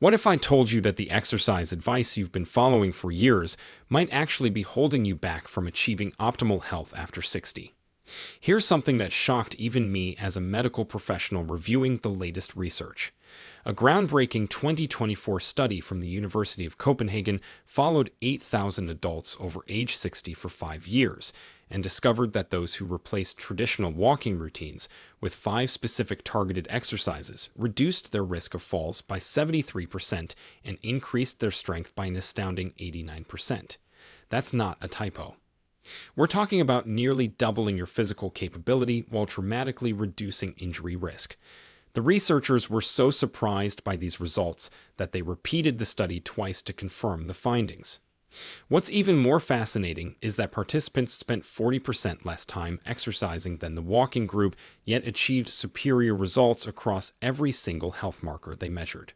What if I told you that the exercise advice you've been following for years might actually be holding you back from achieving optimal health after 60? Here's something that shocked even me as a medical professional reviewing the latest research. A groundbreaking 2024 study from the University of Copenhagen followed 8,000 adults over age 60 for 5 years and discovered that those who replaced traditional walking routines with 5 specific targeted exercises reduced their risk of falls by 73% and increased their strength by an astounding 89%. That's not a typo. We're talking about nearly doubling your physical capability while dramatically reducing injury risk. The researchers were so surprised by these results that they repeated the study twice to confirm the findings. What's even more fascinating is that participants spent 40% less time exercising than the walking group, yet achieved superior results across every single health marker they measured.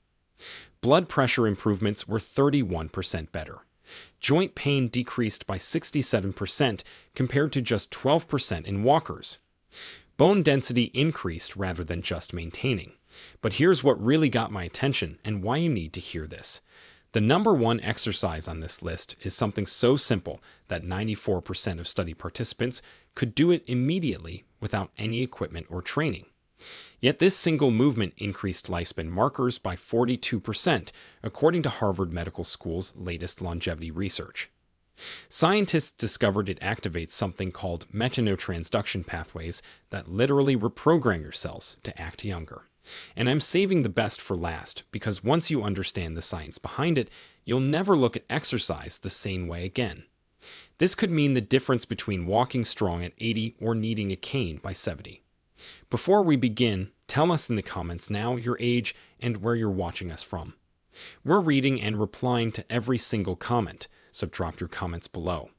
Blood pressure improvements were 31% better. Joint pain decreased by 67% compared to just 12% in walkers. Bone density increased rather than just maintaining. But here's what really got my attention and why you need to hear this. The number one exercise on this list is something so simple that 94% of study participants could do it immediately without any equipment or training. Yet this single movement increased lifespan markers by 42%, according to Harvard Medical School's latest longevity research. Scientists discovered it activates something called mechanotransduction pathways that literally reprogram your cells to act younger. And I'm saving the best for last because once you understand the science behind it, you'll never look at exercise the same way again. This could mean the difference between walking strong at 80 or needing a cane by 70. Before we begin, tell us in the comments now your age and where you're watching us from. We're reading and replying to every single comment, so drop your comments below.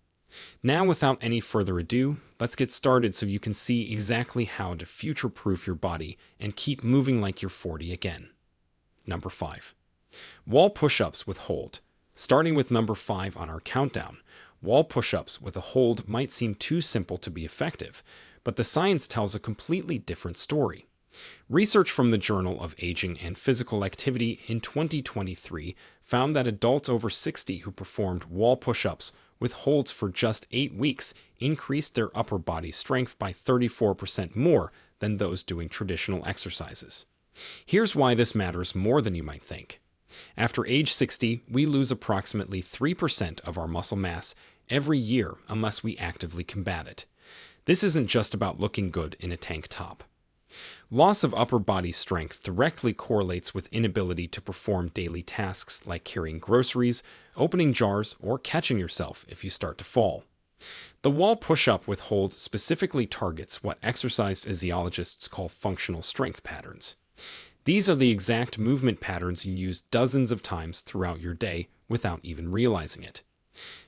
Now, without any further ado, let's get started so you can see exactly how to future-proof your body and keep moving like you're 40 again. Number 5. Wall push-ups with hold. Starting with number 5 on our countdown, wall push-ups with a hold might seem too simple to be effective, but the science tells a completely different story. Research from the Journal of Aging and Physical Activity in 2023 found that adults over 60 who performed wall push-ups with holds for just 8 weeks increased their upper body strength by 34% more than those doing traditional exercises. Here's why this matters more than you might think. After age 60, we lose approximately 3% of our muscle mass every year unless we actively combat it. This isn't just about looking good in a tank top. Loss of upper body strength directly correlates with inability to perform daily tasks like carrying groceries, opening jars, or catching yourself if you start to fall. The wall push-up with hold specifically targets what exercise physiologists call functional strength patterns. These are the exact movement patterns you use dozens of times throughout your day without even realizing it.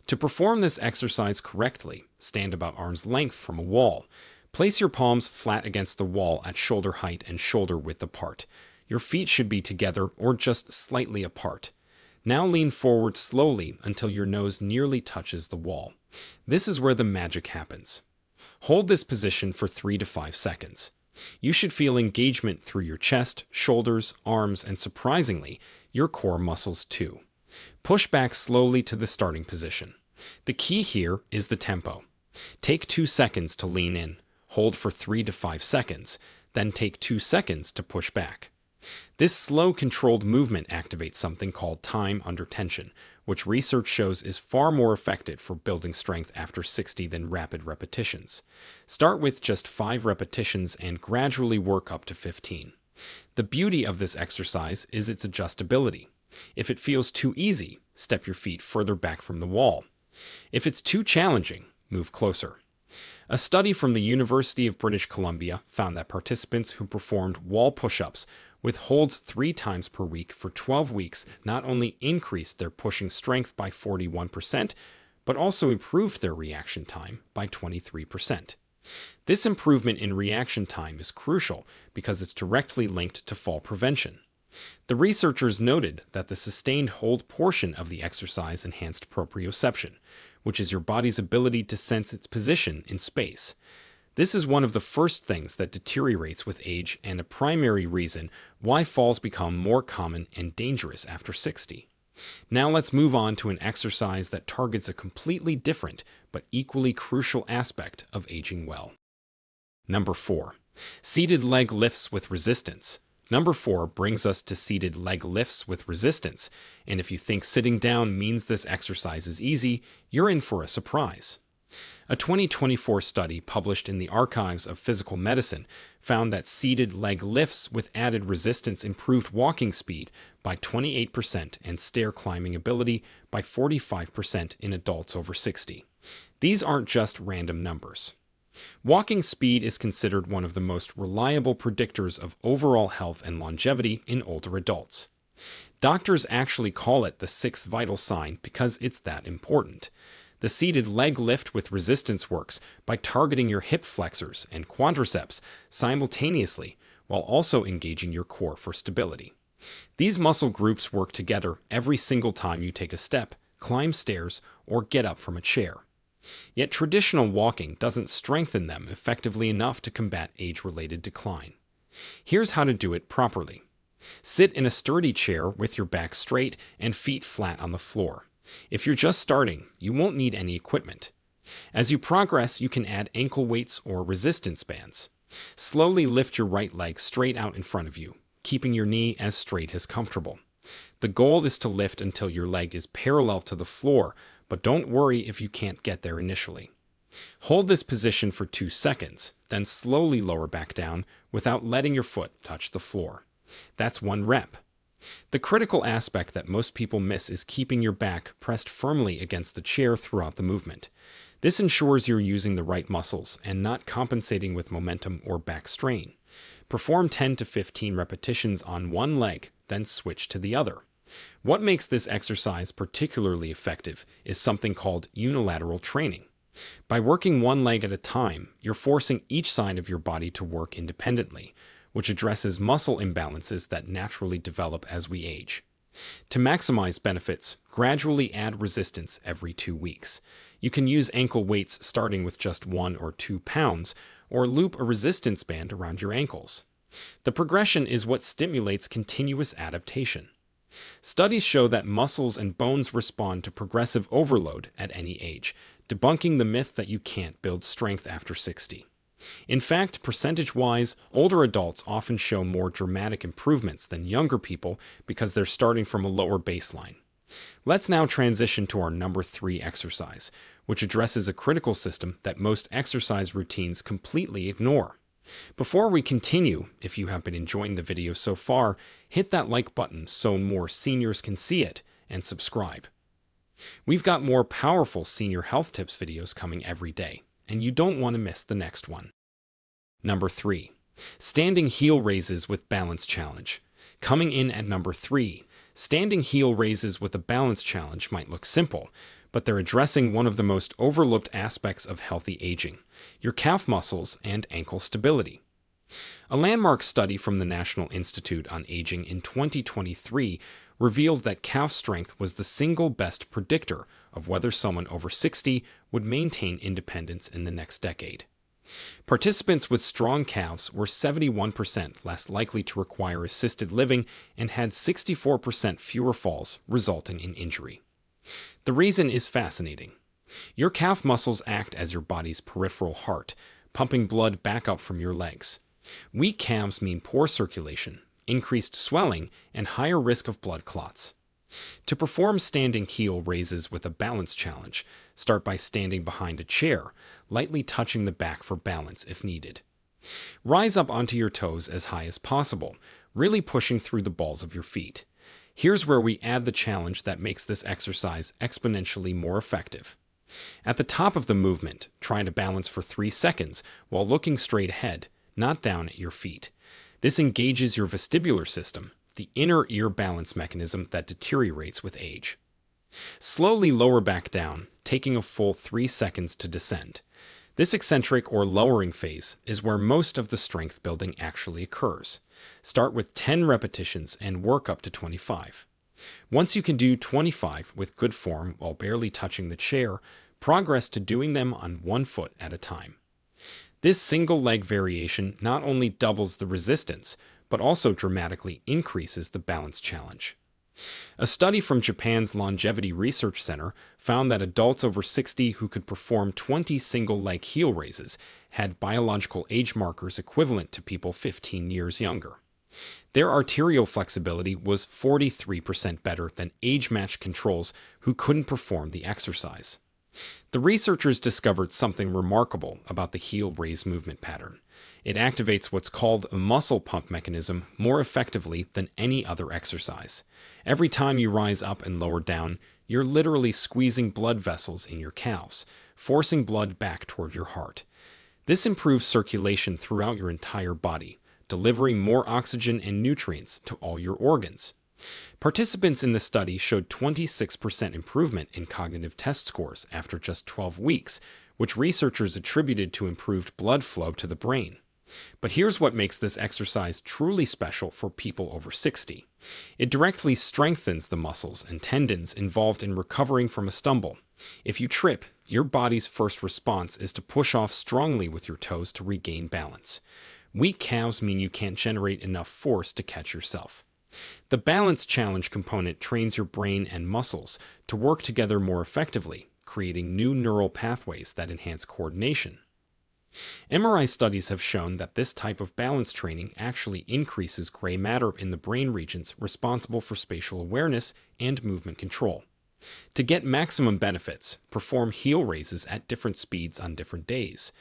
To perform this exercise correctly, stand about arm's length from a wall. Place your palms flat against the wall at shoulder height and shoulder width apart. Your feet should be together or just slightly apart. Now lean forward slowly until your nose nearly touches the wall. This is where the magic happens. Hold this position for 3 to 5 seconds. You should feel engagement through your chest, shoulders, arms, and surprisingly, your core muscles too. Push back slowly to the starting position. The key here is the tempo. Take 2 seconds to lean in. Hold for 3 to 5 seconds, then take 2 seconds to push back. This slow, controlled movement activates something called time under tension, which research shows is far more effective for building strength after 60 than rapid repetitions. Start with just 5 repetitions and gradually work up to 15. The beauty of this exercise is its adjustability. If it feels too easy, step your feet further back from the wall. If it's too challenging, move closer. A study from the University of British Columbia found that participants who performed wall push-ups with holds 3 times per week for 12 weeks not only increased their pushing strength by 41%, but also improved their reaction time by 23%. This improvement in reaction time is crucial because it's directly linked to fall prevention. The researchers noted that the sustained hold portion of the exercise enhanced proprioception, which is your body's ability to sense its position in space. This is one of the first things that deteriorates with age and a primary reason why falls become more common and dangerous after 60. Now let's move on to an exercise that targets a completely different but equally crucial aspect of aging well. Number 4. Seated leg lifts with resistance. Number 4 brings us to seated leg lifts with resistance, and if you think sitting down means this exercise is easy, you're in for a surprise. A 2024 study published in the Archives of Physical Medicine found that seated leg lifts with added resistance improved walking speed by 28% and stair climbing ability by 45% in adults over 60. These aren't just random numbers. Walking speed is considered one of the most reliable predictors of overall health and longevity in older adults. Doctors actually call it the sixth vital sign because it's that important. The seated leg lift with resistance works by targeting your hip flexors and quadriceps simultaneously while also engaging your core for stability. These muscle groups work together every single time you take a step, climb stairs, or get up from a chair. Yet traditional walking doesn't strengthen them effectively enough to combat age-related decline. Here's how to do it properly. Sit in a sturdy chair with your back straight and feet flat on the floor. If you're just starting, you won't need any equipment. As you progress, you can add ankle weights or resistance bands. Slowly lift your right leg straight out in front of you, keeping your knee as straight as comfortable. The goal is to lift until your leg is parallel to the floor, but don't worry if you can't get there initially. Hold this position for 2 seconds, then slowly lower back down without letting your foot touch the floor. That's 1 rep. The critical aspect that most people miss is keeping your back pressed firmly against the chair throughout the movement. This ensures you're using the right muscles and not compensating with momentum or back strain. Perform 10 to 15 repetitions on one leg, then switch to the other. What makes this exercise particularly effective is something called unilateral training. By working one leg at a time, you're forcing each side of your body to work independently, which addresses muscle imbalances that naturally develop as we age. To maximize benefits, gradually add resistance every 2 weeks. You can use ankle weights starting with just 1 or 2 pounds, or loop a resistance band around your ankles. The progression is what stimulates continuous adaptation. Studies show that muscles and bones respond to progressive overload at any age, debunking the myth that you can't build strength after 60. In fact, percentage-wise, older adults often show more dramatic improvements than younger people because they're starting from a lower baseline. Let's now transition to our number 3 exercise, which addresses a critical system that most exercise routines completely ignore. Before we continue, if you have been enjoying the video so far, hit that like button so more seniors can see it, and subscribe. We've got more powerful senior health tips videos coming every day, and you don't want to miss the next one. Number 3. Standing heel raises with balance challenge. Coming in at number 3, standing heel raises with a balance challenge might look simple, but they're addressing one of the most overlooked aspects of healthy aging, your calf muscles and ankle stability. A landmark study from the National Institute on Aging in 2023 revealed that calf strength was the single best predictor of whether someone over 60 would maintain independence in the next decade. Participants with strong calves were 71% less likely to require assisted living and had 64% fewer falls, resulting in injury. The reason is fascinating. Your calf muscles act as your body's peripheral heart, pumping blood back up from your legs. Weak calves mean poor circulation, increased swelling, and higher risk of blood clots. To perform standing heel raises with a balance challenge, start by standing behind a chair, lightly touching the back for balance if needed. Rise up onto your toes as high as possible, really pushing through the balls of your feet. Here's where we add the challenge that makes this exercise exponentially more effective. At the top of the movement, try to balance for 3 seconds while looking straight ahead, not down at your feet. This engages your vestibular system, the inner ear balance mechanism that deteriorates with age. Slowly lower back down, taking a full 3 seconds to descend. This eccentric or lowering phase is where most of the strength building actually occurs. Start with 10 repetitions and work up to 25. Once you can do 25 with good form while barely touching the chair, progress to doing them on one foot at a time. This single leg variation not only doubles the resistance, but also dramatically increases the balance challenge. A study from Japan's Longevity Research Center found that adults over 60 who could perform 20 single leg heel raises had biological age markers equivalent to people 15 years younger. Their arterial flexibility was 43% better than age-matched controls who couldn't perform the exercise. The researchers discovered something remarkable about the heel raise movement pattern. It activates what's called a muscle pump mechanism more effectively than any other exercise. Every time you rise up and lower down, you're literally squeezing blood vessels in your calves, forcing blood back toward your heart. This improves circulation throughout your entire body, delivering more oxygen and nutrients to all your organs. Participants in the study showed 26% improvement in cognitive test scores after just 12 weeks, which researchers attributed to improved blood flow to the brain. But here's what makes this exercise truly special for people over 60. It directly strengthens the muscles and tendons involved in recovering from a stumble. If you trip, your body's first response is to push off strongly with your toes to regain balance. Weak calves mean you can't generate enough force to catch yourself. The balance challenge component trains your brain and muscles to work together more effectively, creating new neural pathways that enhance coordination. MRI studies have shown that this type of balance training actually increases gray matter in the brain regions responsible for spatial awareness and movement control. To get maximum benefits, perform heel raises at different speeds on different days.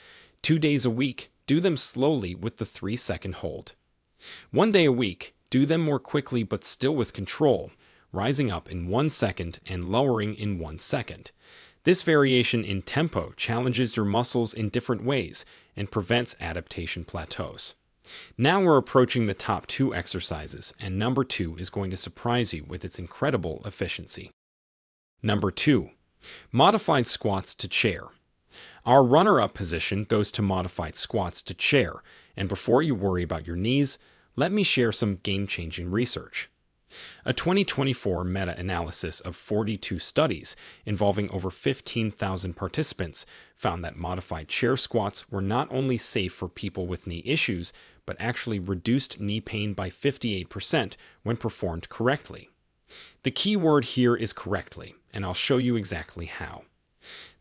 2 days a week, do them slowly with the 3-second hold. 1 day a week, do them more quickly but still with control, rising up in 1 second and lowering in 1 second. This variation in tempo challenges your muscles in different ways and prevents adaptation plateaus. Now we're approaching the top 2 exercises, and number 2 is going to surprise you with its incredible efficiency. Number 2. Modified squats to chair. Our runner-up position goes to modified squats to chair, and before you worry about your knees, let me share some game-changing research. A 2024 meta-analysis of 42 studies involving over 15,000 participants found that modified chair squats were not only safe for people with knee issues, but actually reduced knee pain by 58% when performed correctly. The key word here is correctly, and I'll show you exactly how.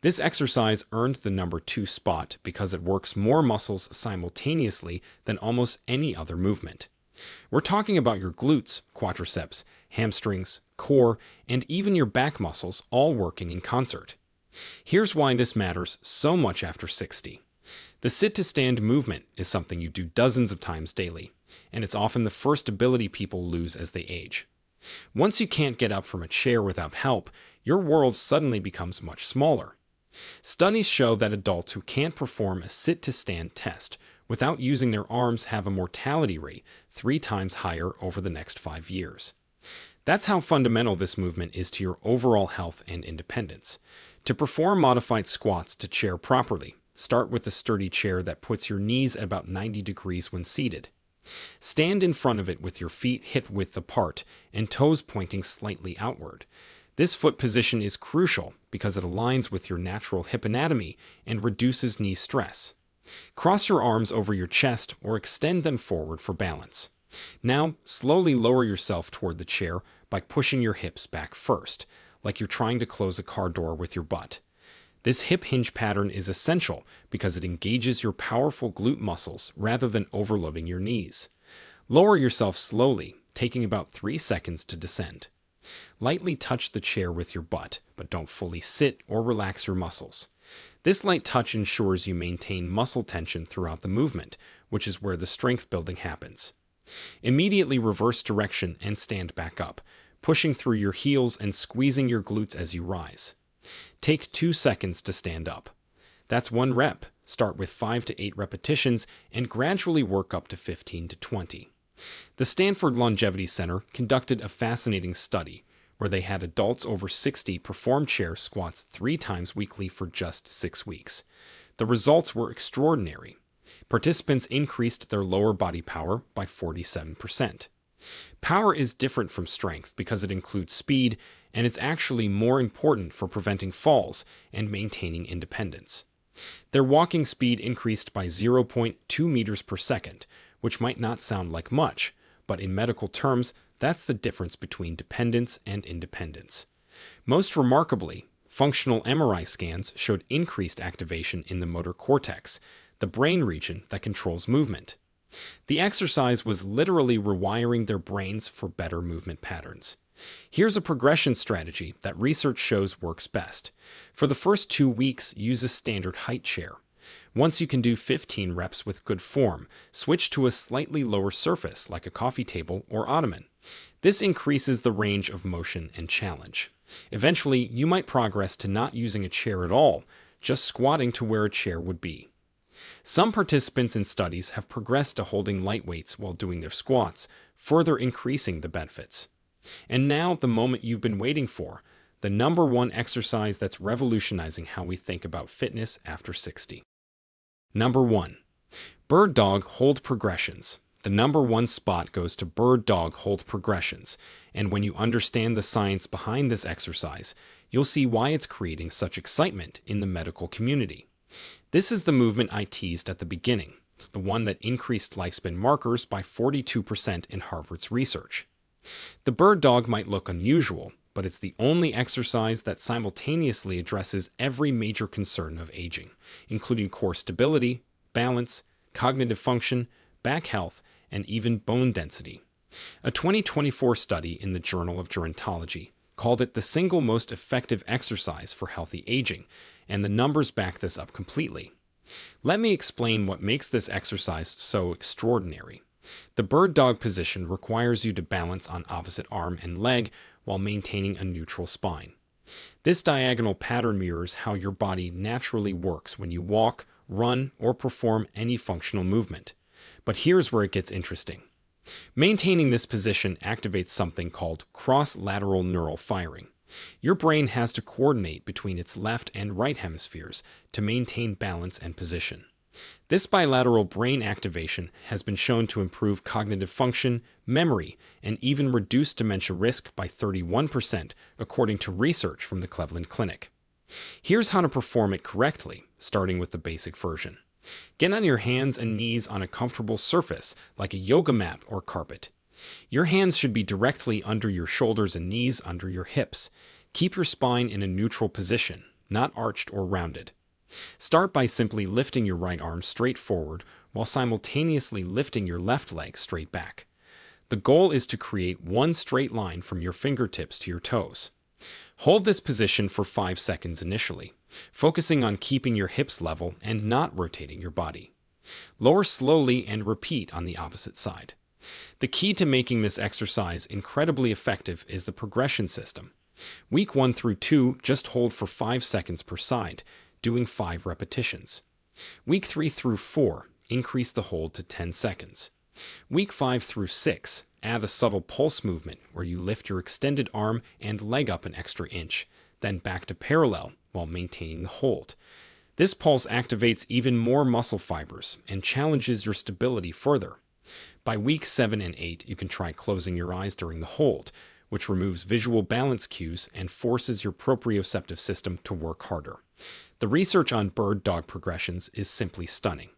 This exercise earned the number 2 spot because it works more muscles simultaneously than almost any other movement. We're talking about your glutes, quadriceps, hamstrings, core, and even your back muscles all working in concert. Here's why this matters so much after 60. The sit-to-stand movement is something you do dozens of times daily, and it's often the first ability people lose as they age. Once you can't get up from a chair without help, your world suddenly becomes much smaller. Studies show that adults who can't perform a sit-to-stand test without using their arms have a mortality rate 3 times higher over the next 5 years. That's how fundamental this movement is to your overall health and independence. To perform modified squats to chair properly, start with a sturdy chair that puts your knees at about 90 degrees when seated. Stand in front of it with your feet hip-width apart and toes pointing slightly outward. This foot position is crucial because it aligns with your natural hip anatomy and reduces knee stress. Cross your arms over your chest or extend them forward for balance. Now, slowly lower yourself toward the chair by pushing your hips back first, like you're trying to close a car door with your butt. This hip hinge pattern is essential because it engages your powerful glute muscles rather than overloading your knees. Lower yourself slowly, taking about 3 seconds to descend. Lightly touch the chair with your butt, but don't fully sit or relax your muscles. This light touch ensures you maintain muscle tension throughout the movement, which is where the strength building happens. Immediately reverse direction and stand back up, pushing through your heels and squeezing your glutes as you rise. Take 2 seconds to stand up. That's 1 rep. Start with 5 to 8 repetitions and gradually work up to 15 to 20. The Stanford Longevity Center conducted a fascinating study where they had adults over 60 perform chair squats 3 times weekly for just 6 weeks. The results were extraordinary. Participants increased their lower body power by 47%. Power is different from strength because it includes speed, and it's actually more important for preventing falls and maintaining independence. Their walking speed increased by 0.2 meters per second, which might not sound like much, but in medical terms, that's the difference between dependence and independence. Most remarkably, functional MRI scans showed increased activation in the motor cortex, the brain region that controls movement. The exercise was literally rewiring their brains for better movement patterns. Here's a progression strategy that research shows works best. For the first 2 weeks, use a standard height chair. Once you can do 15 reps with good form, switch to a slightly lower surface like a coffee table or ottoman. This increases the range of motion and challenge. Eventually, you might progress to not using a chair at all, just squatting to where a chair would be. Some participants in studies have progressed to holding light weights while doing their squats, further increasing the benefits. And now, the moment you've been waiting for, the number one exercise that's revolutionizing how we think about fitness after 60. Number 1. Bird Dog Hold Progressions. The number one spot goes to Bird Dog Hold Progressions, and when you understand the science behind this exercise, you'll see why it's creating such excitement in the medical community. This is the movement I teased at the beginning, the one that increased lifespan markers by 42% in Harvard's research. The bird dog might look unusual, but it's the only exercise that simultaneously addresses every major concern of aging, including core stability, balance, cognitive function, back health, and even bone density. A 2024 study in the Journal of Gerontology called it the single most effective exercise for healthy aging, and the numbers back this up completely. Let me explain what makes this exercise so extraordinary. The bird dog position requires you to balance on opposite arm and leg while maintaining a neutral spine. This diagonal pattern mirrors how your body naturally works when you walk, run, or perform any functional movement. But here's where it gets interesting. Maintaining this position activates something called cross-lateral neural firing. Your brain has to coordinate between its left and right hemispheres to maintain balance and position. This bilateral brain activation has been shown to improve cognitive function, memory, and even reduce dementia risk by 31%, according to research from the Cleveland Clinic. Here's how to perform it correctly, starting with the basic version. Get on your hands and knees on a comfortable surface, like a yoga mat or carpet. Your hands should be directly under your shoulders and knees under your hips. Keep your spine in a neutral position, not arched or rounded. Start by simply lifting your right arm straight forward while simultaneously lifting your left leg straight back. The goal is to create one straight line from your fingertips to your toes. Hold this position for 5 seconds initially, focusing on keeping your hips level and not rotating your body. Lower slowly and repeat on the opposite side. The key to making this exercise incredibly effective is the progression system. Week 1 through 2, just hold for 5 seconds per side, doing 5 repetitions. Week 3 through 4, increase the hold to 10 seconds. Week 5 through 6, add a subtle pulse movement where you lift your extended arm and leg up an extra inch, then back to parallel while maintaining the hold. This pulse activates even more muscle fibers and challenges your stability further. By week 7 and 8, you can try closing your eyes during the hold, which removes visual balance cues and forces your proprioceptive system to work harder. The research on bird dog progressions is simply stunning.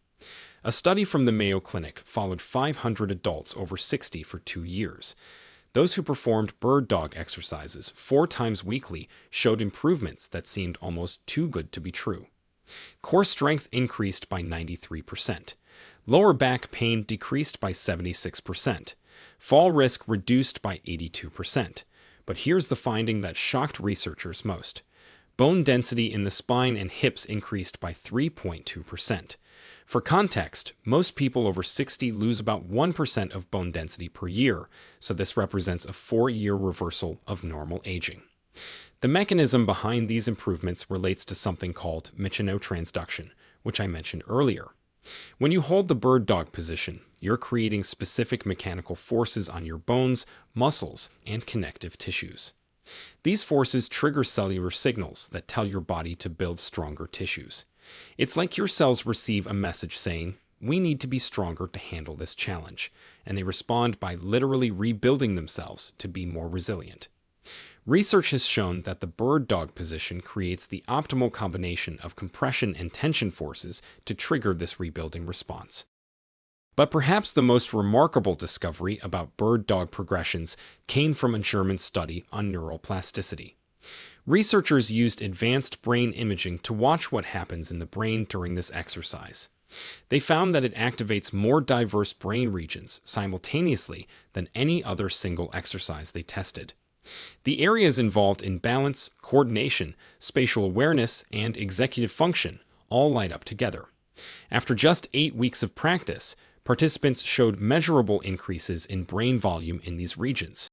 A study from the Mayo Clinic followed 500 adults over 60 for 2 years. Those who performed bird dog exercises 4 times weekly showed improvements that seemed almost too good to be true. Core strength increased by 93%. Lower back pain decreased by 76%. Fall risk reduced by 82%. But here's the finding that shocked researchers most. Bone density in the spine and hips increased by 3.2%. For context, most people over 60 lose about 1% of bone density per year, so this represents a 4-year reversal of normal aging. The mechanism behind these improvements relates to something called mechanotransduction, which I mentioned earlier. When you hold the bird dog position, you're creating specific mechanical forces on your bones, muscles, and connective tissues. These forces trigger cellular signals that tell your body to build stronger tissues. It's like your cells receive a message saying, "We need to be stronger to handle this challenge," and they respond by literally rebuilding themselves to be more resilient. Research has shown that the bird dog position creates the optimal combination of compression and tension forces to trigger this rebuilding response. But perhaps the most remarkable discovery about bird dog progressions came from a German study on neuroplasticity. Researchers used advanced brain imaging to watch what happens in the brain during this exercise. They found that it activates more diverse brain regions simultaneously than any other single exercise they tested. The areas involved in balance, coordination, spatial awareness, and executive function all light up together. After just 8 weeks of practice, participants showed measurable increases in brain volume in these regions.